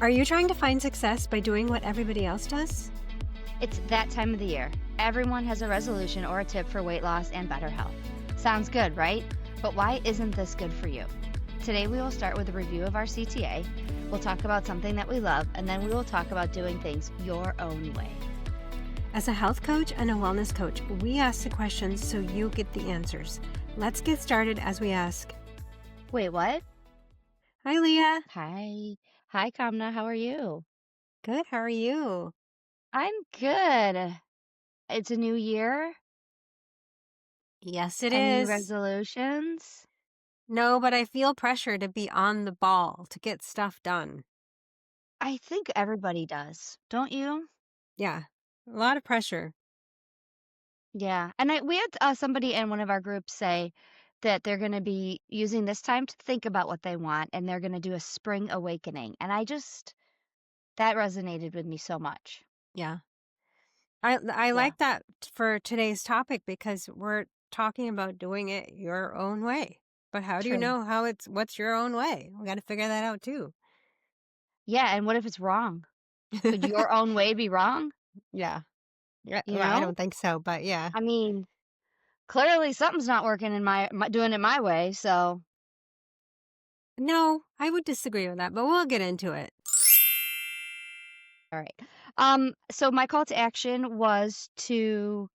Are you trying to find success by doing what everybody else does? It's that time of the year. Everyone has a resolution or a tip for weight loss and better health. Sounds good, right? But why isn't this good for you? Today we will start with a review of our CTA. We'll talk about something that we love, and then we will talk about doing things your own way. As a health coach and a wellness coach, we ask the questions so you get the answers. Let's get started as we ask. Wait, what? Hi, Leah. Hi. Hi, Kamna. How are you? Good. How are you? I'm good. It's a new year. Yes, it Any is. resolutions? No, but I feel pressure to be on the ball, to get stuff done. I think everybody does, don't you? Yeah, a lot of pressure. Yeah. And we had somebody in one of our groups say that they're going to be using this time to think about what they want and they're going to do a spring awakening. And that resonated with me so much. Yeah. I Yeah. like that for today's topic because we're talking about doing it your own way. But how do you True. know what's your own way? We got to figure that out too. Yeah. And what if it's wrong? Could your own way be wrong? Yeah. Yeah. You Well, I know? don't think so, but yeah. I mean, clearly something's not working in doing it my way. So, No, I would disagree with that, but we'll get into it. all right. So my call to action was to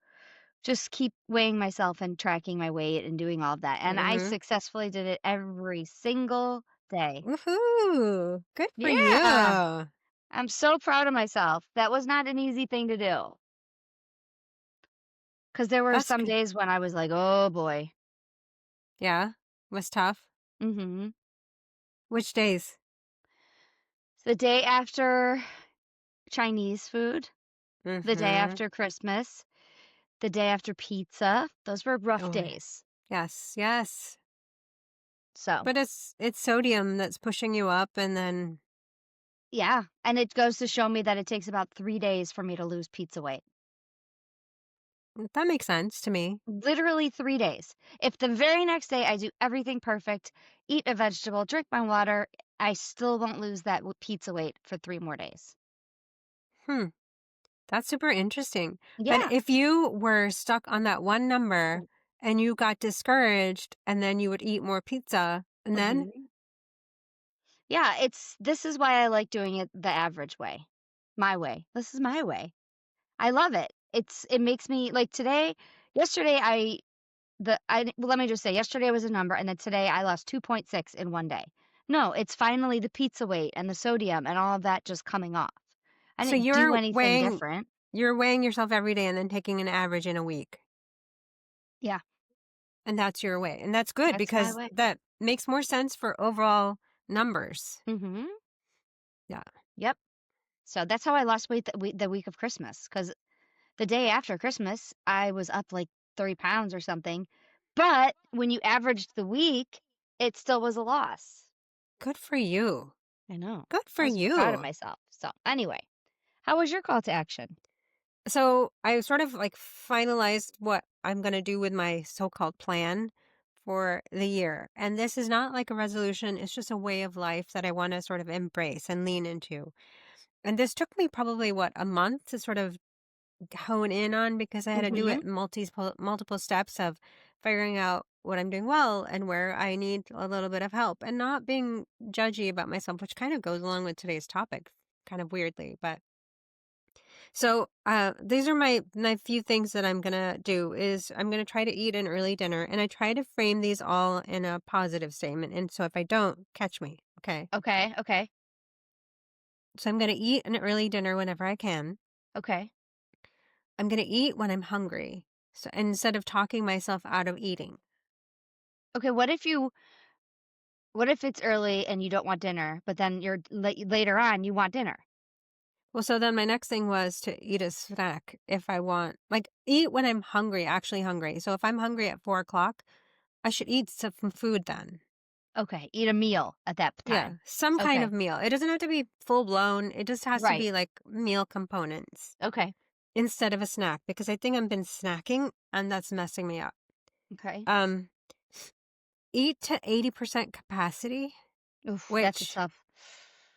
just keep weighing myself and tracking my weight and doing all of that. And I Mm-hmm. successfully did it every single day. Woohoo! Good for Yeah. you. I'm so proud of myself. That was not an easy thing to do. Because there were That's some good. days when I was like, oh boy. Yeah, was tough. Mm-hmm. Which days? The day after Chinese food, the day Mm-hmm. after Christmas, the day after pizza. Those were rough Oh, days. yes, yes. So, But it's sodium that's pushing you up, and then yeah. And it goes to show me that it takes about 3 days for me to lose pizza weight. that makes sense to me. Literally 3 days. If the very next day I do everything perfect, eat a vegetable, drink my water, I still won't lose that pizza weight for 3 more days. Hmm. That's super interesting. But Yeah. if you were stuck on that one number and you got discouraged and then you would eat more pizza and then, Mhm. Yeah, this is why I like doing it the average way. My way. This is my way. I love it. It makes me like yesterday well, let me just say yesterday was a number and then today I lost 2.6 in one day. No, it's finally the pizza weight and the sodium and all of that just coming off. I so didn't do anything different. you're weighing yourself every day and then taking an average in a week. Yeah, And that's your way. And that's good that's my because way. that makes more sense for overall numbers. Mhm. Yeah. Yep. So that's how I lost weight the week of Christmas cuz the day after Christmas, I was up like 30 pounds or something. But when you averaged the week, it still was a loss. Good for you. I know. Good I for was proud of you. myself. So, anyway, how was your call to action? So I sort of like finalized what I'm going to do with my so-called plan for the year. And this is not like a resolution, it's just a way of life that I want to sort of embrace and lean into. And this took me probably a month to sort of hone in on because I had to do Mhm. it in multiple steps of figuring out what I'm doing well and where I need a little bit of help and not being judgy about myself, which kind of goes along with today's topic, kind of weirdly, but so, these are my few things that I'm gonna do is I'm gonna try to eat an early dinner, and I try to frame these all in a positive statement. And so if I don't, catch me, okay? Okay, okay. So I'm gonna eat an early dinner whenever I can. Okay. I'm gonna eat when I'm hungry. So instead of talking myself out of eating. Okay, what if it's early and you don't want dinner, but then later on you want dinner? Well, so then my next thing was to eat a snack if I want, like eat when I'm hungry, actually hungry. So if I'm hungry at 4 o'clock, I should eat some food then. Okay, eat a meal at that Yeah, time. some kind Okay. of meal. It doesn't have to be full blown. It just has to Right. be like meal components Okay. instead of a snack because I think I've been snacking and that's messing me up. Okay. Um, eat to 80% capacity, Oof, that's a which tough.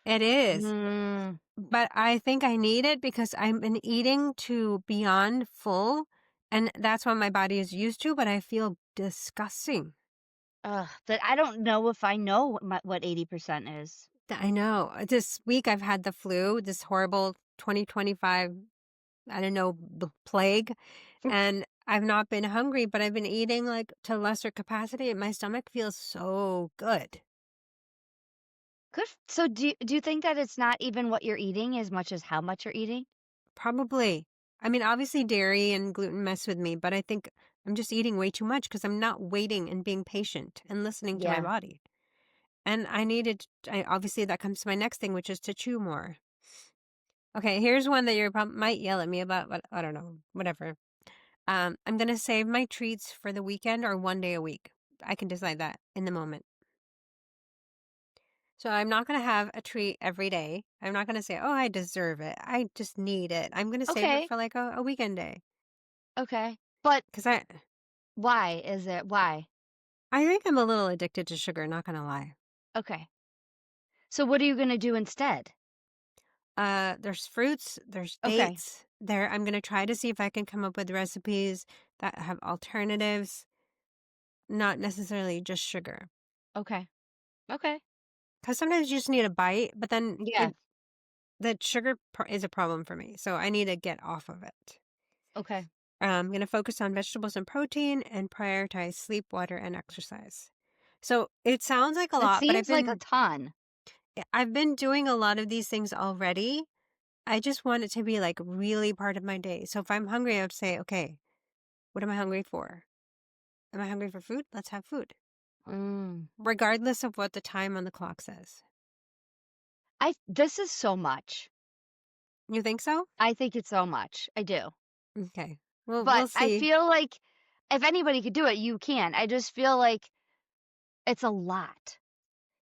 It is. Mm, But I think I need it because I've been eating to beyond full, and that's what my body is used to, but I feel disgusting. ugh, that I don't know if I know what 80% is. I know. This week I've had the flu, this horrible 2025, I don't know, plague, and I've not been hungry, but I've been eating like to lesser capacity, and my stomach feels so good. Good so do you think that it's not even what you're eating as much as how much you're eating? Probably. I mean, obviously dairy and gluten mess with me, but I think I'm just eating way too much because I'm not waiting and being patient and listening to my Yeah. body. And I needed, obviously, that comes to my next thing, which is to chew more. Okay, here's one that you might yell at me about, but I don't know, whatever. I'm going to save my treats for the weekend or one day a week. I can decide that in the moment. So I'm not going to have a treat every day. I'm not going to say, oh, I deserve it. I just need it. I'm going to save it Okay, for like a weekend day. okay. But Because why is it why? I think I'm a little addicted to sugar, not going to lie. Okay. So what are you gonna do instead? There's fruits, there's Okay, dates. I'm going to try to see if I can come up with recipes that have alternatives, not necessarily just sugar. okay, okay. Because sometimes you just need a bite, but then Yeah, the sugar is a problem for me. So I need to get off of it. okay. I'm going to focus on vegetables and protein and prioritize sleep, water, and exercise. So it sounds like a That lot, but seems like a ton. I've been doing a lot of these things already. I just want it to be like really part of my day. So if I'm hungry, I would say, okay, what am I hungry for? Am I hungry for food? Let's have food, Mm. regardless of what the time on the clock says. This is so much. You think so? I think it's so much. I do. Okay. Well, But we'll I see. feel like if anybody could do it, you can. I just feel like it's a lot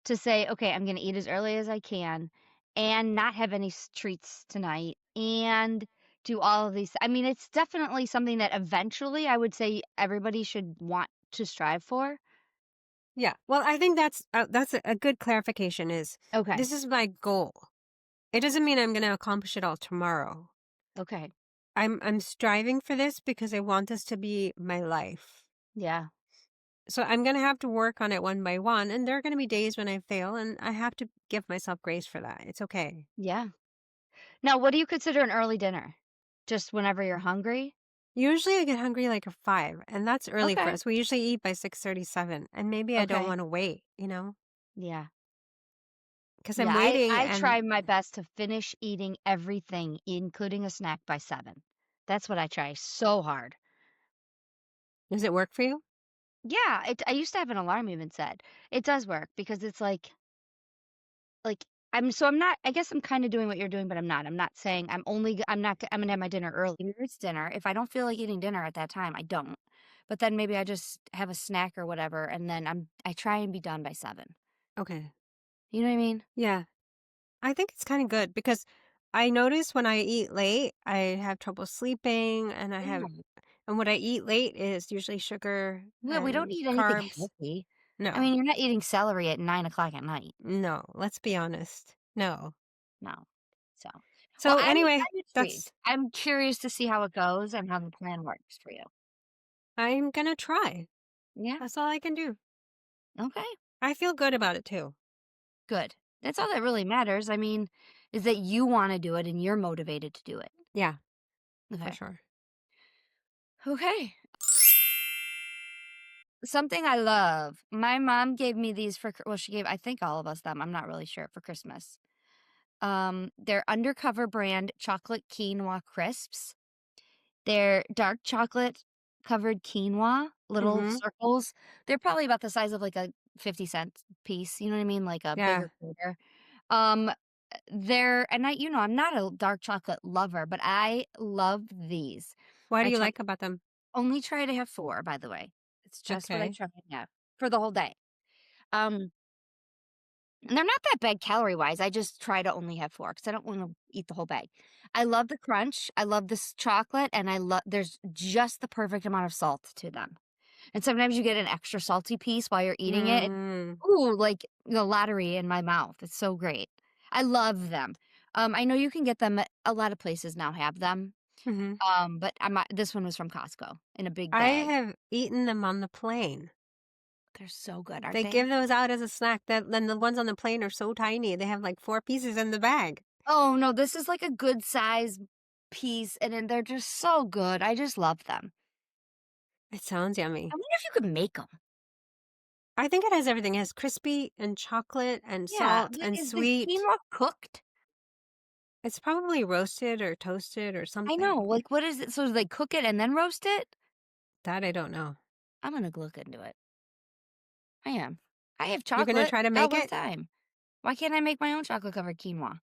to say, "Okay, I'm gonna eat as early as I can and not have any treats tonight and do all of these." I mean, it's definitely something that eventually I would say everybody should want to strive for. Yeah. Well, I think that's a good clarification. Is Okay. this is my goal? It doesn't mean I'm going to accomplish it all tomorrow. Okay. I'm striving for this because I want this to be my life. Yeah. So I'm going to have to work on it one by one, and there are going to be days when I fail, and I have to give myself grace for that. It's okay. Yeah. Now, what do you consider an early dinner? Just whenever you're hungry? Usually I get hungry like a 5, and that's early for Okay. us. We usually eat by 6:37, and maybe I don't Okay. want to wait, Yeah. because I'm Yeah, waiting I and try my best to finish eating everything, including a snack, by 7. That's what I try so hard. does it work for you? Yeah, I used to have an alarm even set. It does work because it's like I'm not I guess I'm kinda doing what you're doing, but I'm not. I'm not saying I'm not I'm gonna have my dinner early. It's dinner. If I don't feel like eating dinner at that time, I don't. But then maybe I just have a snack or whatever, and then I try and be done by 7. Okay. You know what I mean? Yeah. I think it's kind of good because I notice when I eat late, I have trouble sleeping Yeah. and what I eat late is usually sugar Well, we don't and eat anything carbs. healthy. I No, mean, you're not eating celery at 9 o'clock at night. no, let's be honest. No. No. So, well, So anyway, I'm that's, intrigued. I'm curious to see how it goes and how the plan works for you. I'm going to try. Yeah? That's all I can do. Okay. I feel good about it too. Good. That's all that really matters. I mean, is that you wanna do it and you're motivated to do it. Yeah, for Okay. sure. Okay. Something I love. My mom gave me these for well, she gave I think all of us them, I'm not really sure, for Christmas. They're Undercover brand chocolate quinoa crisps. They're dark chocolate covered quinoa, little Mhm. circles. They're probably about the size of, like, a 50-cent piece, you know what I mean? Like a Yeah. bigger quarter. Um, they're and I'm not a dark chocolate lover, but I love these. What do I you try like about them? only try to have 4, by the way. It's just what I Okay. try to have for the whole day. Um, and they're not that bad calorie-wise, I just try to only have 4 because I don't wanna eat the whole bag. I love the crunch, I love this chocolate, and I love there's just the perfect amount of salt to them. And sometimes you get an extra salty piece while you're eating it. Mm. Ooh, like the lottery in my mouth. It's so great. I love them. I know you can get them at a lot of places now have them, Mhm. but this one was from Costco in a big I bag. have eaten them on the plane. They're so good, aren't They they? give those out as a snack. That then the ones on the plane are so tiny. They have like 4 pieces in the bag. Oh, no, this is like a good size piece, and then they're just so good. I just love them. It sounds I yummy. wonder if you could make them. I think it has everything. It has crispy and chocolate and Yeah, salt but and is the sweet. quinoa cooked? It's probably roasted or toasted or I know, something. like, what is it? So they cook it and then roast it? That I don't know. I'm gonna look into it. I am. I have You're gonna chocolate try to all make the it? time. Why can't I make my own chocolate covered quinoa?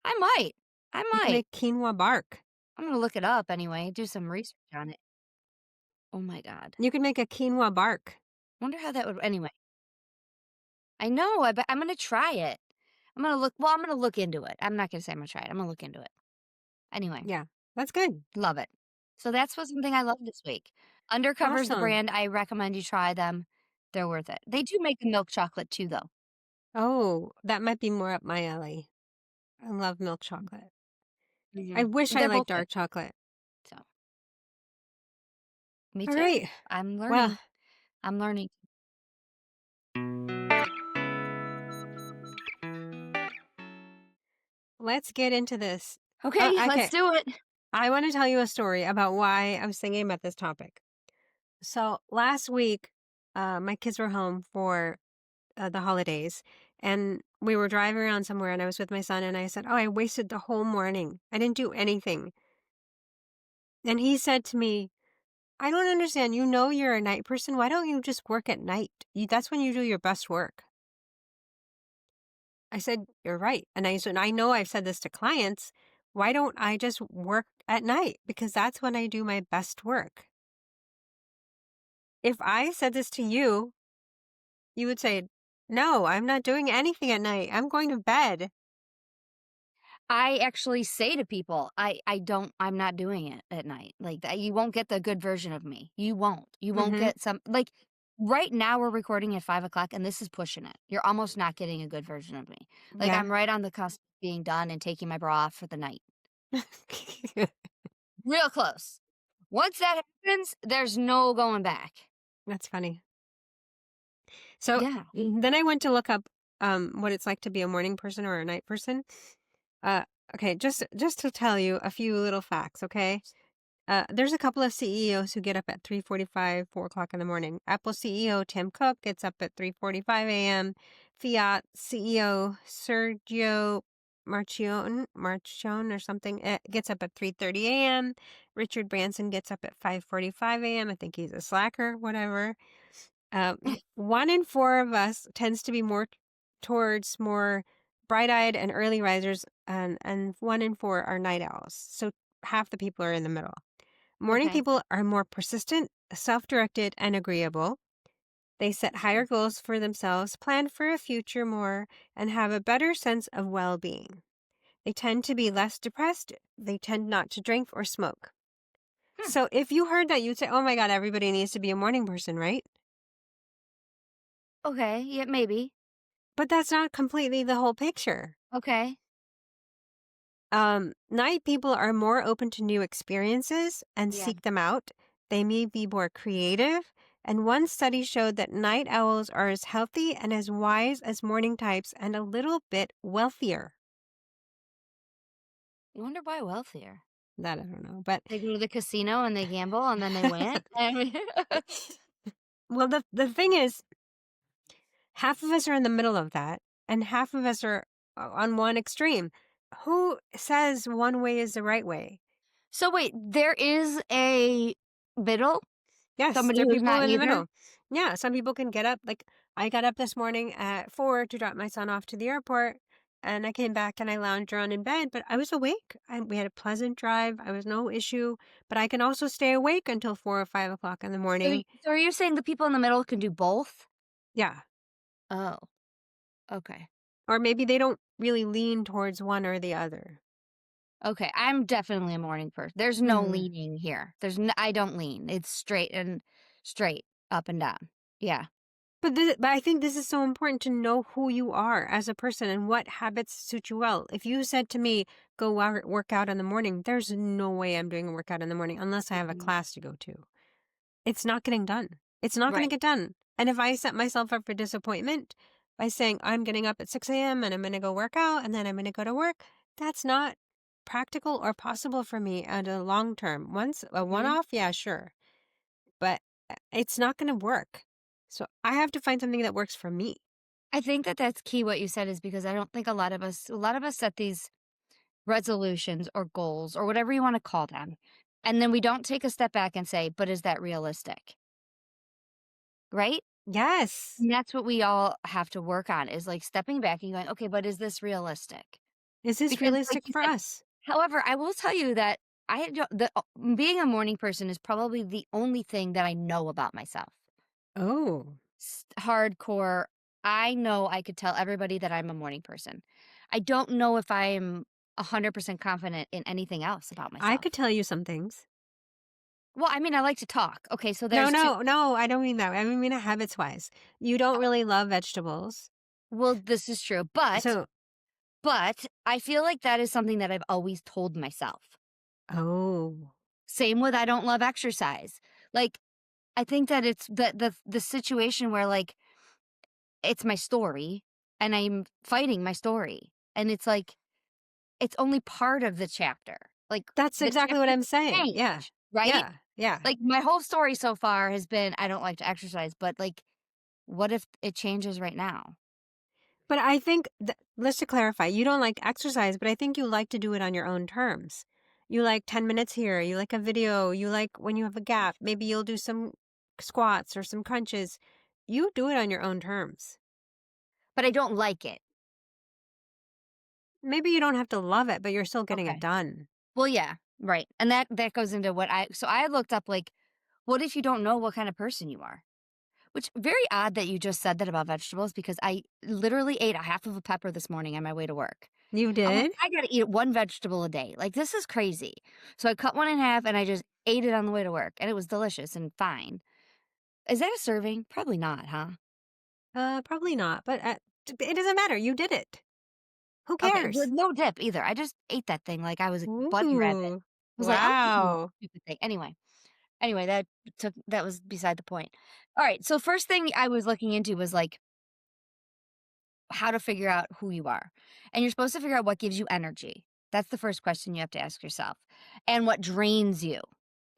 I might. I You can might. make quinoa bark. I'm gonna look it up anyway, do some research on it. Oh my god. You can make a quinoa bark. Wonder how that would anyway. I know, I'm gonna try it. I'm gonna look into it. I'm not gonna say I'm gonna try it. I'm gonna look into it. Anyway, Yeah, that's good. love it. So that's was something I love this week. Undercover's the Awesome. brand. I recommend you try them. They're worth it. They do make the milk chocolate too, though. Oh, that might be more up my alley. I love milk chocolate. I Mhm. wish I They're liked both good. dark chocolate. So, me All too. right. I'm Well, learning. I'm learning. let's get into this. Okay, let's Okay. do it. I want to tell you a story about why I was thinking about this topic. So last week, my kids were home for the holidays, and we were driving around somewhere, and I was with my son, and I said, "Oh, I wasted the whole morning. I didn't do anything." And he said to me, "I don't understand. You know you're a night person. Why don't you just work at night? That's when you do your best work." I said, "You're right." And I said, "I know I've said this to clients. Why don't I just work at night? Because that's when I do my best work." If I said this to you, you would say, "No, I'm not doing anything at night. I'm going to bed." I actually say to people, I'm not doing it at night. Like that, you won't get the good version of me. You won't. You won't Mhm. get some, like, right now we're recording at 5 o'clock and this is pushing it. You're almost not getting a good version of me. Like, Yeah. I'm right on the cusp of being done and taking my bra off for the night. Real close. Once that happens, there's no going back. That's funny. So, Yeah. then I went to look up, what it's like to be a morning person or a night person. Uh, okay, just to tell you a few little facts, okay? There's a couple of CEOs who get up at 3:45, 4 o'clock in the morning. Apple CEO Tim Cook gets up at 3:45 a.m. Fiat CEO Sergio Marchione or something gets up at 3:30 a.m. Richard Branson gets up at 5:45 a.m. I think he's a slacker, whatever. 1 in 4 of us tends to be more towards more bright-eyed and early risers, and 1 in 4 are night owls. So half the people are in the middle. Morning Okay. people are more persistent, self directed, and agreeable. They set higher goals for themselves, plan for a future more, and have a better sense of well being. They tend to be less depressed. They tend not to drink or smoke. Hmm. So if you heard that, you'd say, oh my God, everybody needs to be a morning person, right? Okay. Yeah, maybe. But that's not completely the whole picture. Okay. Night people are more open to new experiences and Yeah. seek them out. They may be more creative. And one study showed that night owls are as healthy and as wise as morning types and a little bit wealthier. I wonder why wealthier. That I don't know. But They go to the casino and they gamble and then they win? I mean well, the thing is, half of us are in the middle of that, and half of us are on one extreme. Who says one way is the right way? So wait, there is a middle? Yes, Somebody there are who's people not in the neither? middle. Yeah, some people can get up. Like I got up this morning at 4 to drop my son off to the airport, and I came back and I lounged around in bed, but I was awake. We had a pleasant drive. I was no issue, but I can also stay awake until 4 or 5 o'clock in the morning. So are you saying the people in the middle can do both? Yeah, Oh, okay. or maybe they don't really lean towards one or the other. Okay, I'm definitely a morning person. There's no Hmm. leaning here. I don't lean. It's straight up and down. Yeah. But I think this is so important to know who you are as a person and what habits suit you well. If you said to me, "Go out, work out in the morning," there's no way I'm doing a workout in the morning unless I have a Mhm. class to go to. It's not getting done. It's not gonna Right. get done. And if I set myself up for disappointment by saying, "I'm getting up at 6 AM and I'm gonna go work out and then I'm gonna go to work," that's not practical or possible for me at a long term. Once a Mhm. one-off, yeah, sure, but, it's not gonna work. So I have to find something that works for me. I think that that's key what you said is because I don't think a lot of us set these resolutions or goals or whatever you wanna call them, and then we don't take a step back and say, "But is that realistic?" Right? Yes. And that's what we all have to work on is, like, stepping back and going, "Okay, but is this realistic?" Is this Because like realistic you for said, us? however, I will tell you that I don't being a morning person is probably the only thing that I know about myself. Oh, Hardcore, I know I could tell everybody that I'm a morning person. I don't know if I'm 100% confident in anything else about I myself. could tell you some things. Well, I mean, I like to talk. Okay, so No, there's 2. no, no, I don't mean that. I mean habits wise. You don't Oh, really love vegetables. well, this is true, but So I feel like that is something that I've always told myself. oh, Same with I don't love exercise. Like, I think that it's the situation where, like, it's my story, and I'm fighting my story, and it's like, it's only part of the chapter. Like, that's the exactly what chapter I'm could saying. Yeah. change, right? Yeah. Yeah. Like, my whole story so far has been, I don't like to exercise, but, like, what if it changes right now? But I think let's to clarify, you don't like exercise, but I think you like to do it on your own terms. You like 10 minutes here, you like a video, you like when you have a gap, maybe you'll do some squats or some crunches. You do it on your own terms. But I don't like it. Maybe you don't have to love it, but you're still getting it Okay. done. Well, yeah, right, and that goes into what I looked up, like, what if you don't know what kind of person you are? Which very odd that you just said that about vegetables because I literally ate a half of a pepper this morning on my way to work. You I'm like, did? "I gotta eat 1 vegetable a day, like, this is crazy." So I cut one in half and I just ate it on the way to work, and it was delicious and fine. Is that a serving? Probably not, huh? Probably not, but it doesn't matter. You did it. Who Okay, with cares? no dip either. I just ate that thing like I was a bunny rabbit. Ooh. I was like, "I'm eating this Wow. stupid thing." Anyway, that was beside the point. Alright, so first thing I was looking into was, like, how to figure out who you are. And you're supposed to figure out what gives you energy. That's the first question you have to ask yourself. And what drains you.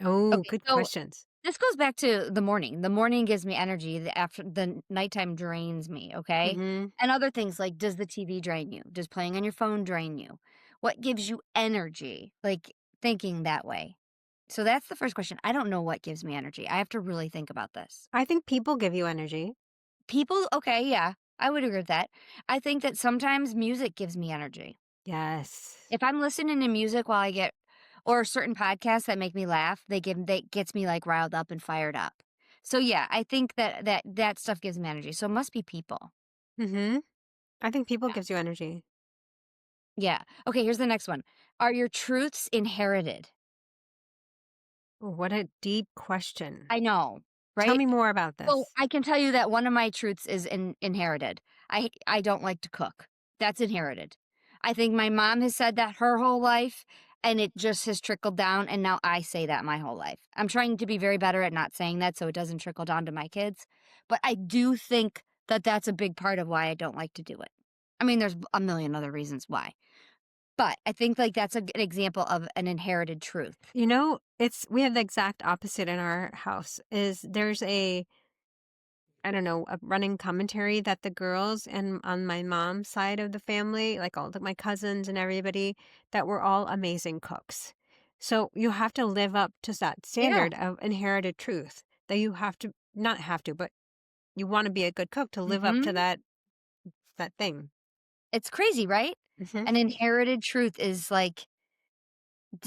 Oh, Okay, good so questions. this goes back to the morning. The morning gives me energy, the nighttime drains me, okay? Mhm. And other things like does the TV drain you? Does playing on your phone drain you? What gives you energy? Like thinking that way. So that's the first question. I don't know what gives me energy. I have to really think about this. I think people give you energy. People, okay, yeah, I would agree with that. I think that sometimes music gives me energy. Yes. If I'm listening to music while I get or certain podcasts that make me laugh, they gets me, like, riled up and fired up. So, yeah, I think that stuff gives me energy, so it must be people. Mhm. I think people gives you energy. Yeah. Okay, here's the next one. Are your truths inherited? Ooh, what a deep question. I know, Tell right? me more about So, this. I can tell you that one of my truths is inherited. I don't like to cook. That's inherited. I think my mom has said that her whole life, and it just has trickled down, and now I say that my whole life. I'm trying to be very better at not saying that so it doesn't trickle down to my kids, but I do think that that's a big part of why I don't like to do it. I mean, there's a million other reasons why, but I think, like, that's an example of an inherited truth. You know, it's we have the exact opposite in our house. Is there's a I don't know, a running commentary that the girls and on my mom's side of the family, like all my cousins and everybody, that we're all amazing cooks. So you have to live up to that Yeah. standard of inherited truth that you have to not have to, but you want to be a good cook to live up to Mhm. that thing. It's crazy, right? Mhm. An inherited truth is, like,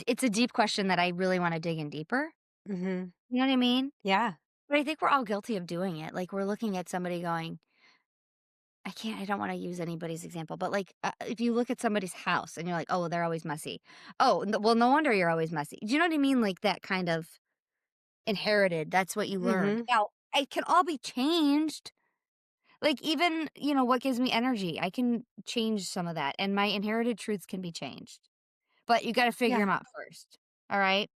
it's a deep question that I really wanna dig in deeper. Mhm. You know what I mean? Yeah. But I think we're all guilty of doing it. Like, we're looking at somebody going, I don't wanna use anybody's example, but, like, if you look at somebody's house and you're like, "Oh, they're always messy." Oh, well, no wonder you're always messy. Do you know what I mean? Like, that kind of inherited, that's what you learned. Mhm. Now, it can all be changed, Like, even, what gives me energy, I can change some of that, and my inherited truths can be changed. But you gotta figure Yeah. them out first. All right?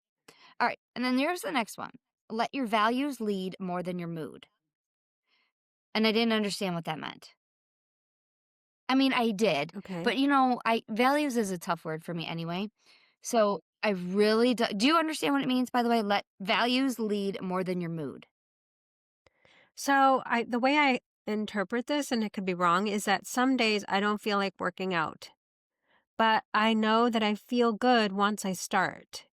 All right, and then here's the next one. Let your values lead more than your mood. And I didn't understand what that meant. I mean, I did, Okay. but, I values is a tough word for me anyway. So, I really do you understand what it means, by the way? Let values lead more than your mood. So the way I interpret this, and it could be wrong, is that some days I don't feel like working out, but I know that I feel good once I start.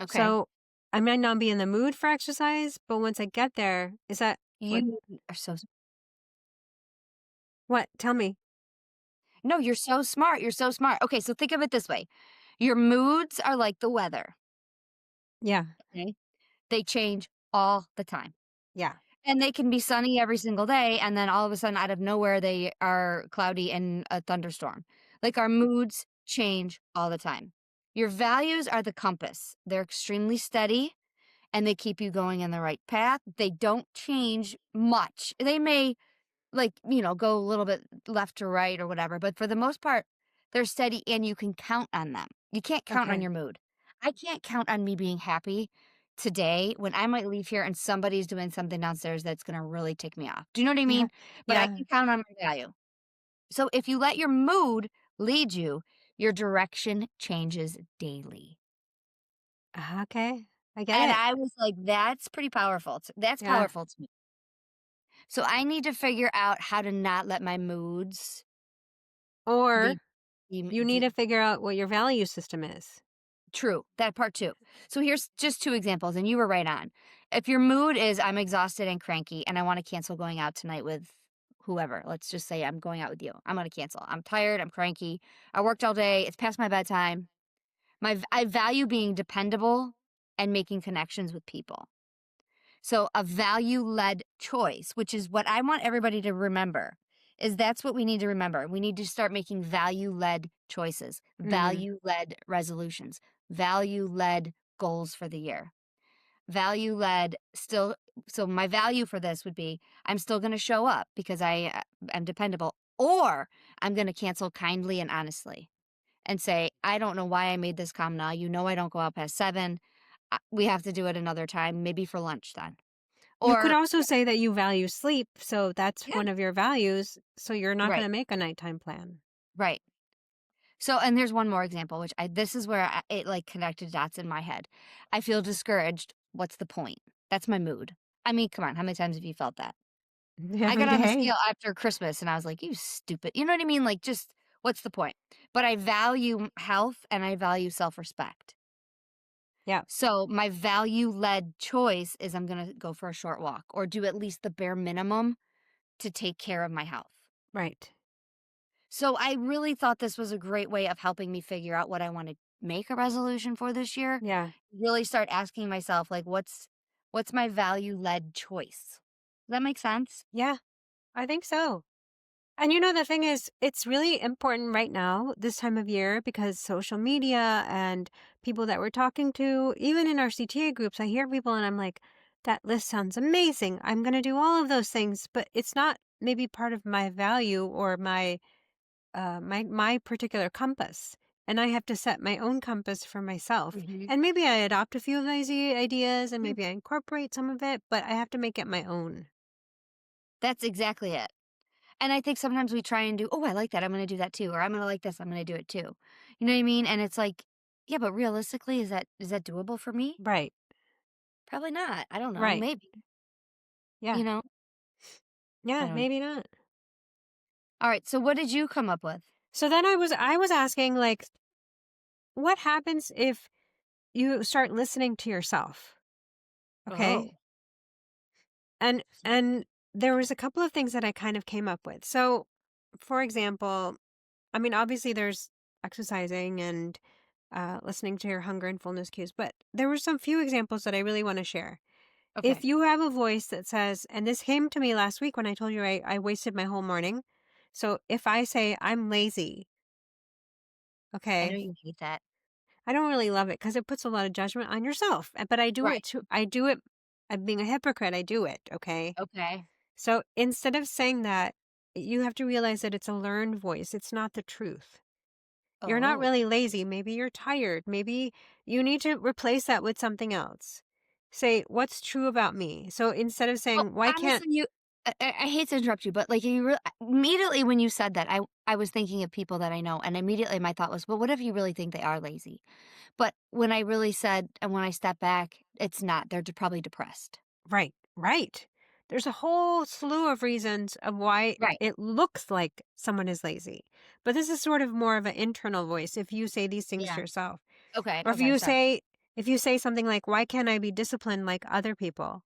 Okay. So I might not be in the mood for exercise, but once I get there, is that what? You are so What? Tell me. No, you're so smart, you're so smart. Okay, so think of it this way. Your moods are like the weather, Yeah. okay? They change all the time. Yeah. And they can be sunny every single day, and then all of a sudden, out of nowhere, they are cloudy and a thunderstorm. Like, our moods change all the time. Your values are the compass. They're extremely steady, and they keep you going in the right path. They don't change much. They may, like, go a little bit left to right or whatever, but for the most part, they're steady and you can count on them. You can't count on Okay. your mood. I can't count on me being happy today when I might leave here and somebody's doing something downstairs that's going to really tick me off. Do you know what I Yeah. mean? But I Yeah. can count on my value. So if you let your mood lead you, your direction changes daily. Okay. I get And it. I was like, that's pretty powerful. That's Yeah. powerful to me. So I need to figure out how to not let my moods Or lead. Em you need d to figure out what your value system is. True, that part too. So here's just 2 examples, and you were right on. If your mood is, "I'm exhausted and cranky, and I wanna cancel going out tonight with whoever," let's just say I'm going out with you. I'm gonna cancel. I'm tired, I'm cranky, I worked all day, it's past my bedtime. I value being dependable and making connections with people. So a value-led choice, which is what I want everybody to remember, is that's what we need to remember. We need to start making value-led choices, Mm. value-led resolutions, value-led goals for the year. Value-led still so my value for this would be I'm still going to show up because I am dependable, or I'm going to cancel kindly and honestly and say, I don't know why I made this calm now. I don't go out past 7. We have to do it another time, maybe for lunch then. You could Or also say that you value sleep, so that's yeah, one of your values, so you're not right, gonna make a nighttime plan. right. So, and there's one more example, which this is where it like connected dots in my head. I feel discouraged. What's the point? That's my mood. I mean, come on, how many times have you felt that? I Every got on the day. scale after Christmas and I was like, you stupid. You know what I mean? Like, just what's the point? But I value health and I value self respect. Yeah, So, my value led choice is I'm going to go for a short walk or do at least the bare minimum to take care of my health. right. So I really thought this was a great way of helping me figure out what I want to make a resolution for this year. Yeah. Really start asking myself like what's my value-led choice? Does that make sense? Yeah, I think so. And the thing is, it's really important right now, this time of year, because social media and people that we're talking to, even in our CTA groups, I hear people and I'm like, that list sounds amazing. I'm going to do all of those things, but it's not maybe part of my value or my particular compass. And I have to set my own compass for myself. Mhm. And maybe I adopt a few of these ideas and Yeah. maybe I incorporate some of it, but I have to make it my own. That's exactly it. And I think sometimes we try and do, "Oh, I like that. I'm going to do that too." Or "I'm going to like this. I'm going to do it too." You know what I mean? And it's like, yeah, but realistically, is that doable for me? Right. Probably not. I don't know. Right. Maybe. Yeah. You know? I Yeah, don't know. maybe not. All right. So what did you come up with? So then I was asking, like, what happens if you start listening to yourself? Okay? Oh. And there was a couple of things that I kind of came up with. So, for example, I mean, obviously there's exercising and listening to your hunger and fullness cues, but there were some few examples that I really want to share. If Okay. you have a voice that says, and this came to me last week when I told you I wasted my whole morning. So if I say I'm lazy, I know okay, you hate that. I don't really love it because it puts a lot of judgment on yourself. But I do it Right. to I do it. I'm being a hypocrite. I do it. Okay. Okay. So instead of saying that, you have to realize that it's a learned voice. It's not the truth. You're not Oh. really lazy. Maybe you're tired. Maybe you need to replace that with something else. Say, what's true about me? So instead of Well, saying, why can't, honestly, I hate to interrupt you, but, like, you real immediately when you said that, I was thinking of people that I know, and immediately my thought was, "Well, what if you really think they are lazy?" But when I really said and when I step back, it's not, they're probably depressed. right, right. There's a whole slew of reasons of why Right. it looks like someone is lazy. But this is sort of more of an internal voice if you say these things to Yeah. yourself. Okay, Or okay, sorry. if you say something like, why can't I be disciplined like other people?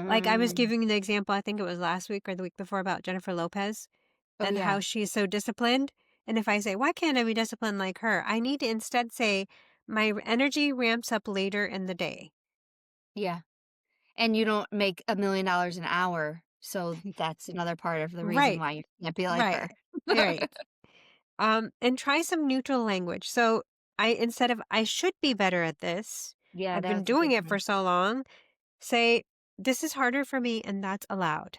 Like I was Mm. giving the example, I think it was last week or the week before about Jennifer Lopez Oh, and how yeah. she's so disciplined. And if I say, why can't I be disciplined like her? I need to instead say, my energy ramps up later in the day. Yeah. And you don't make $1,000,000 an hour, so that's another part of the reason Right, why you can't be like right, her. right. And try some neutral language. So I, instead of, I should be better at this, Yeah, I've been that's a doing good it for one. so long, say, this is harder for me and that's allowed.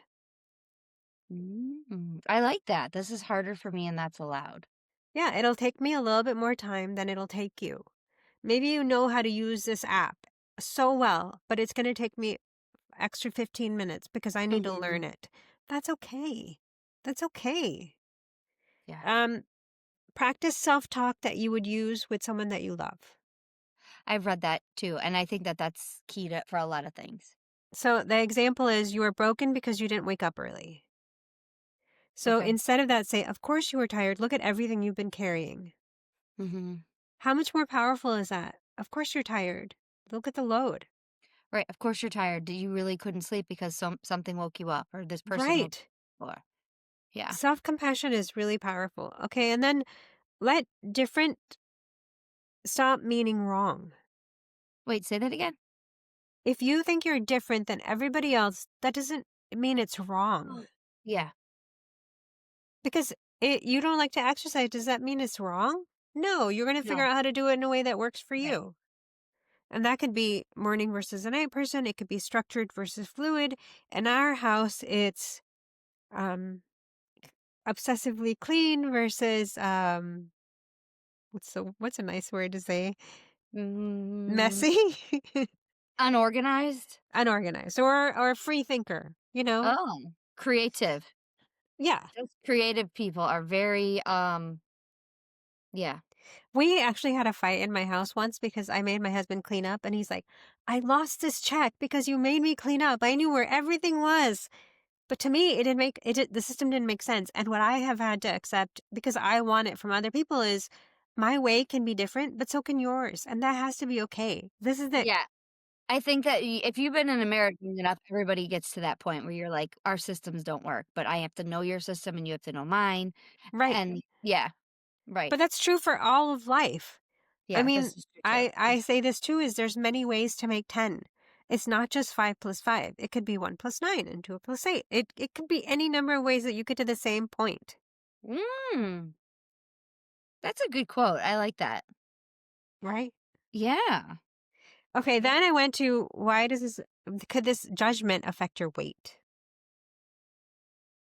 I like that. This is harder for me, and that's allowed. Yeah, it'll take me a little bit more time than it'll take you. Maybe you know how to use this app so well, but it's going to take me extra 15 minutes because I need to Mhm. learn it. That's okay. That's okay. Yeah. Um, Practice self talk that you would use with someone that you love. I've read that too, and I think that that's key to for a lot of things. So the example is you are broken because you didn't wake up early. So Okay. instead of that, say, of course you were tired. Look at everything you've been carrying. Mhm. How much more powerful is that? Of course you're tired. Look at the load. Right, of course you're tired. You really couldn't sleep because something woke you up or this person woke Right. you up. Yeah. Self compassion is really powerful. Okay. And then let different stop meaning wrong. Wait, say that again? If you think you're different than everybody else, that doesn't mean it's wrong. Oh. Yeah. Because you don't like to exercise, does that mean it's wrong? No, you're going to figure No. out how to do it in a way that works for Right. you. And that could be morning versus a night person. It could be structured versus fluid. In our house, it's um, obsessively clean versus what's a nice word to say? Mm, Messy, unorganized? unorganized, or a free thinker. You know? Oh, creative. Yeah. Those creative people are very, yeah. We actually had a fight in my house once because I made my husband clean up, and he's like, "I lost this check because you made me clean up. I knew where everything was." But to me, it didn't make it did, the system didn't make sense. And what I have had to accept because I want it from other people is my way can be different, but so can yours. And that has to be okay. This is the Yeah. I think that if you've been in America long enough, everybody gets to that point where you're like, "Our systems don't work, but I have to know your system and you have to know mine." right. And yeah, right. But that's true for all of life. I Yeah, mean, this is true too. I say this too is there's many ways to make 10. It's not just 5 plus 5. It could be 1 plus 9 and 2 plus 8. It could be any number of ways that you get to the same point, Mm, that's a good quote. I like that. right? Yeah. Okay, Yeah. then I went to why does this could this judgment affect your weight?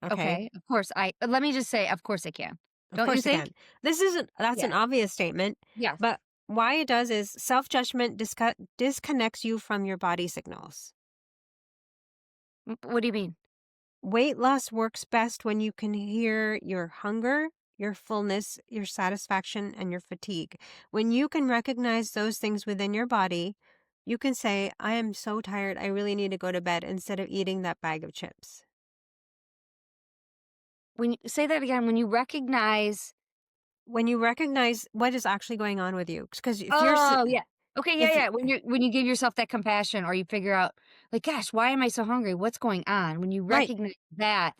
Okay. Okay. Of course let me just say, of course I can. Of Don't you course it think? can. This isn't that's Yeah. an obvious statement, Yes. but why it does is self-judgment disconnects you from your body signals. What do you mean? Weight loss works best when you can hear your hunger, your fullness, your satisfaction, and your fatigue. When you can recognize those things within your body, you can say, I am so tired, I really need to go to bed instead of eating that bag of chips. When you say that again, when you recognize. When you recognize what is actually going on with you, because Oh, yeah. Okay, yeah, if yeah. When you give yourself that compassion or you figure out, like, "Gosh, why am I so hungry? What's going on?" When you right. recognize that,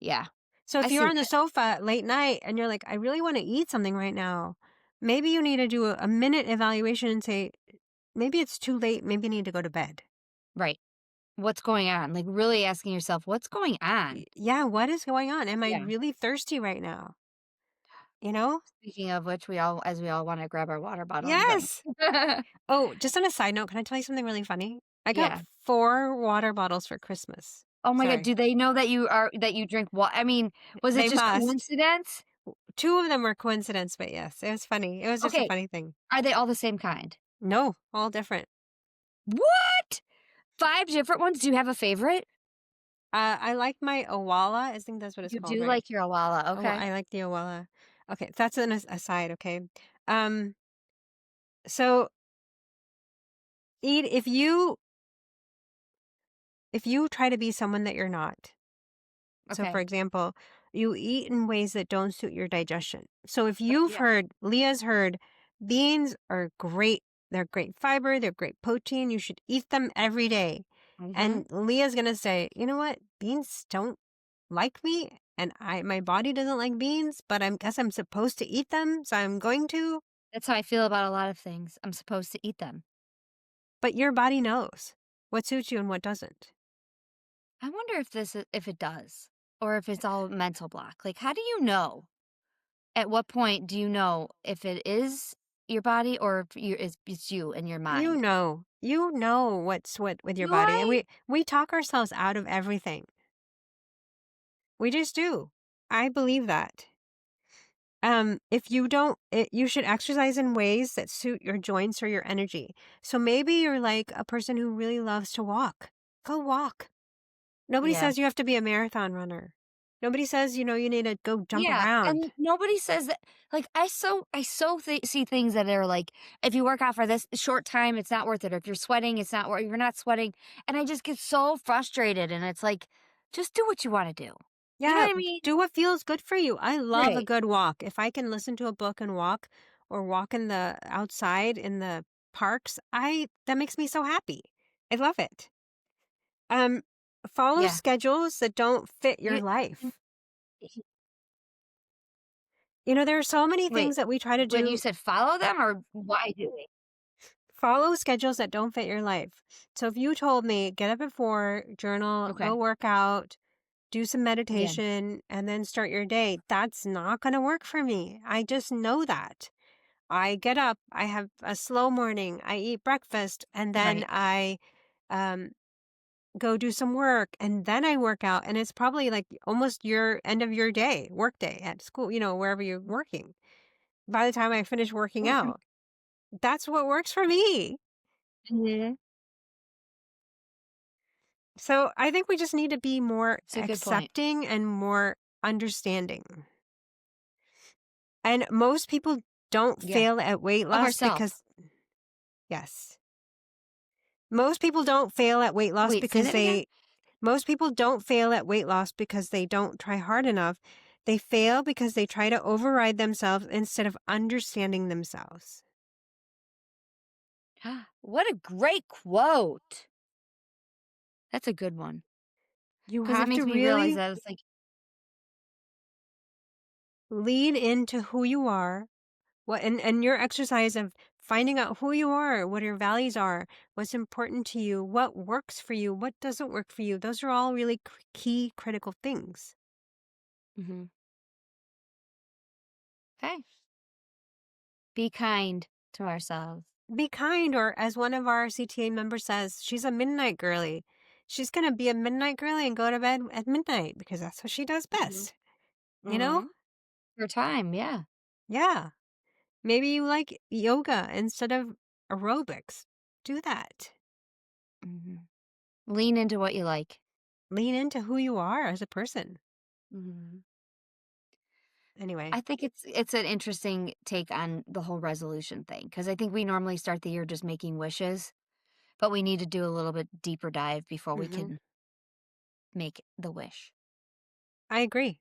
yeah, So I if you're see on the that. sofa late night and you're like, I really want to eat something right now, maybe you need to do a minute evaluation and say, maybe it's too late. Maybe you need to go to bed. Right. What's going on? Like, really asking yourself, "What's going on?" Yeah, what is going on? Am I Yeah. really thirsty right now? You know? Speaking of which, we all wanna grab our water bottle and drink. Yes. Oh, just on a side note, can I tell you something really funny? I got Yeah. 4 water bottles for Christmas. Oh my god, Sorry. do they know that you drink wa I mean, was it They just must. coincidence? 2 of them were coincidence, but yes, it was funny. It was just a Okay, funny thing. are they all the same kind? No, all different. What? 5 different ones? Do you have a favorite? I like my Owala. I think that's what it's You called, do right? like your Awala, Oh, okay. I like the Owala. Okay, that's an aside, okay? Um, so eat if you try to be someone that you're not. So, for Okay. example, you eat in ways that don't suit your digestion. So, if you've Yeah. heard, Leah's heard, beans are great. They're great fiber, they're great protein. You should eat them every day. Mhm. And Leah's going to say, you know what? Beans don't like me. And my body doesn't like beans, but I guess I'm supposed to eat them. So I'm going to. That's how I feel about a lot of things. I'm supposed to eat them. But your body knows what suits you and what doesn't. I wonder if if it does or if it's all mental block. Like, how do you know? At what point do you know if it is your body or if it's you and your mind? You know what's what with your Do body. And I? we talk ourselves out of everything. We just do. I believe that. If you don't, you should exercise in ways that suit your joints or your energy. So maybe you're like a person who really loves to walk. Go walk. Nobody Yeah. says you have to be a marathon runner. Nobody says, you need to go jump Yeah, around. and nobody says that like, see things that are like, if you work out for this short time, it's not worth it, or if you're sweating, it's not worth you're not sweating, and I just get so frustrated, and it's like, just do what you wanna do. You know Yeah, what I mean? do what feels good for you. I love a Right. good walk. If I can listen to a book and walk or walk in the outside in the parks, I that makes me so happy. I love it. Um, follow Yeah. schedules that don't fit your You mm, life. There are so many wait, things that we try to when you do. said follow them or why do they? Follow schedules that don't fit your life. So if you told me, get up at 4, journal, go Okay. work out, do some Yeah. meditation, and then start your day, that's not going to work for me. I just know that. I get up, I have a slow morning, I eat breakfast, and then Right. I um, go do some work, and then I work out. And it's probably like almost your end of your day, work day at school, wherever you're working. By the time I finish working out, that's what works for me. Mhm. So I think we just need to be more It's a good point. accepting and more understanding. And most people don't Yeah. fail at weight Of loss ourselves. because, yes, most people don't fail at weight loss Wait, say because that again? most people don't fail at weight loss because they don't try hard enough. They fail because they try to override themselves instead of understanding themselves. What a great quote. That's a good one. You 'Cause it have to makes me realize really that it's like lean into who you are. What and your exercise of finding out who you are, what your values are, what's important to you, what works for you, what doesn't work for you. Those are all really key critical things. mhm, okay. Be kind to ourselves. Be kind, or as one of our CTA members says, she's a midnight girly. She's going to be a midnight girly and go to bed at midnight because that's what she does Mhm, best. You know? mhm. For time, yeah. Yeah. Maybe you like yoga instead of aerobics. Do that. Mhm. Lean into what you like. Lean into who you are as a person. Mhm. Anyway, I think it's an interesting take on the whole resolution thing because I think we normally start the year just making wishes, but we need to do a little bit deeper dive before we hmm can make the wish. I agree.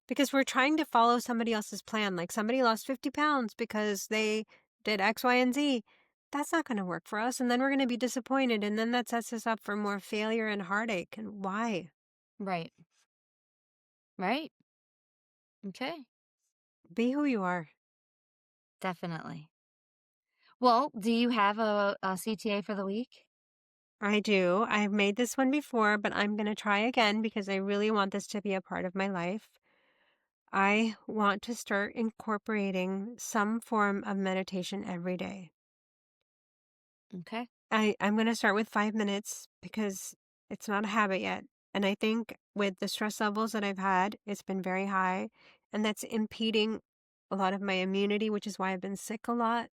Because we're trying to follow somebody else's plan. Like somebody lost 50 pounds because they did X, Y, and Z. That's not going to work for us. And then we're going to be disappointed. And then that sets us up for more failure and heartache. And why? Right. Right? Okay. Be who you are. Definitely. Well, do you have a CTA for the week? I do. I've made this one before, but I'm going to try again because I really want this to be a part of my life. I want to start incorporating some form of meditation every day. Okay. I'm going to start with 5 minutes because it's not a habit yet. And I think with the stress levels that I've had, it's been very high, and that's impeding a lot of my immunity, which is why I've been sick a lot.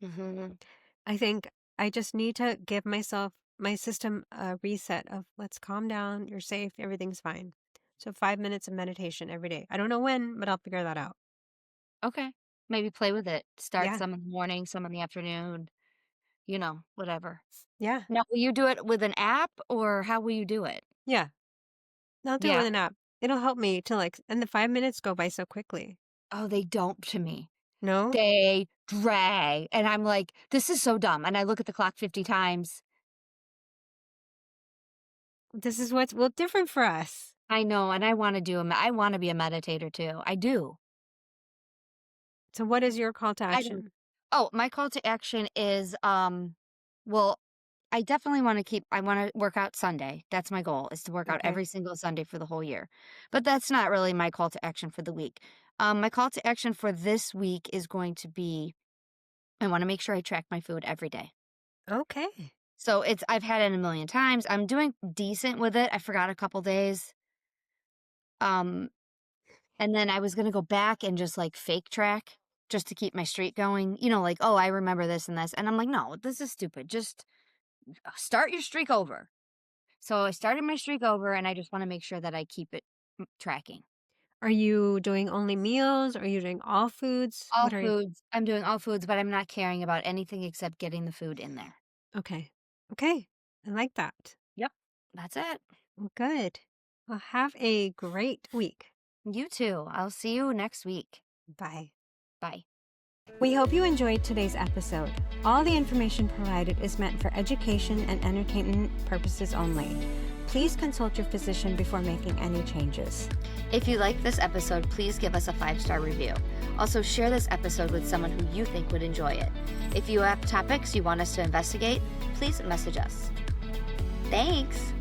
Mhm. I think I just need to give myself, my system, a reset of let's calm down, you're safe, everything's fine. So 5 minutes of meditation every day. I don't know when, but I'll figure that out. Okay. Maybe play with it. Start Yeah. some in the morning, some in the afternoon, whatever. Yeah. Now, will you do it with an app or how will you do it? Yeah. I'll do it Yeah. with an app. It'll help me to like, and the 5 minutes go by so quickly. Oh, they don't to me. No, They drag. And I'm like, this is so dumb. And I look at the clock 50 times. this is what's well different for us. I know. And I want to I want to be a meditator too. I do. So what is your call to I don't. action? Oh, my call to action is, well, I definitely want to I want to work out Sunday. That's my goal is to work out Okay. every single Sunday for the whole year. But that's not really my call to action for the week. My call to action for this week is going to be I want to make sure I track my food every day. Okay. So I've had it a million times. I'm doing decent with it. I forgot a couple days. Um, and then I was gonna go back and just like fake track just to keep my streak going. Like, oh, I remember this and this. And I'm like, no, this is stupid. Just start your streak over. So I started my streak over and I just want to make sure that I keep it tracking. Are you doing only meals? Are you doing all foods? All What are you? foods. I'm doing all foods, but I'm not caring about anything except getting the food in there. Okay. Okay. I like that. Yep. That's it. Well, good. Well, have a great week. You too. I'll see you next week. Bye. Bye. We hope you enjoyed today's episode. All the information provided is meant for education and entertainment purposes only. Please consult your physician before making any changes. If you liked this episode, please give us a 5-star review. Also, share this episode with someone who you think would enjoy it. If you have topics you want us to investigate, please message us. Thanks!